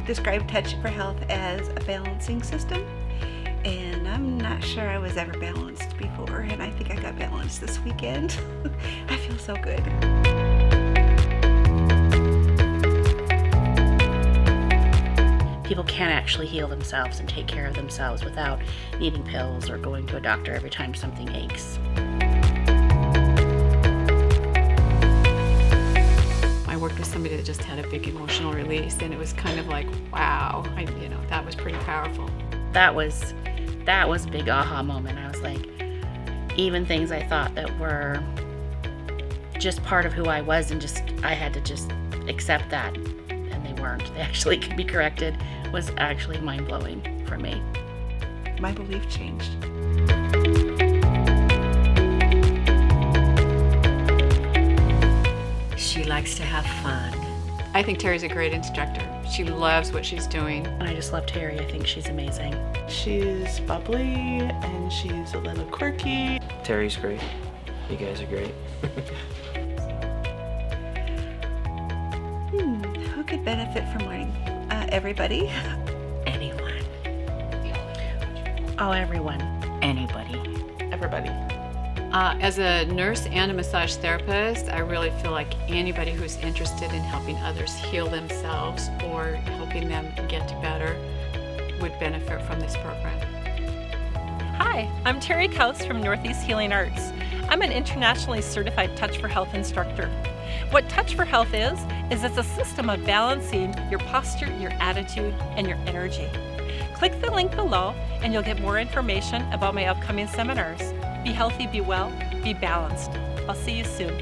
describe Touch for Health as a balancing system, and I'm not sure I was ever balanced before, and I think I got balanced this weekend. I feel so good. People can actually heal themselves and take care of themselves without needing pills or going to a doctor every time something aches. I worked with somebody that just had a big emotional release, and it was kind of like, wow, that was pretty powerful. That was a big aha moment. I was like, even things I thought that were just part of who I was, and I had to just accept that, and they weren't. They actually could be corrected. Was actually mind-blowing for me. My belief changed. She likes to have fun. I think Terry's a great instructor. She loves what she's doing. And I just love Terry. I think she's amazing. She's bubbly and she's a little quirky. Terry's great. You guys are great. Who could benefit from learning? Everybody. Anyone. Oh, everyone. Anybody. Everybody. As a nurse and a massage therapist, I really feel like anybody who's interested in helping others heal themselves or helping them get better would benefit from this program. Hi, I'm Terry Kautz from Northeast Healing Arts. I'm an internationally certified Touch for Health instructor. What Touch for Health is it's a system of balancing your posture, your attitude, and your energy. Click the link below and you'll get more information about my upcoming seminars. Be healthy, be well, be balanced. I'll see you soon.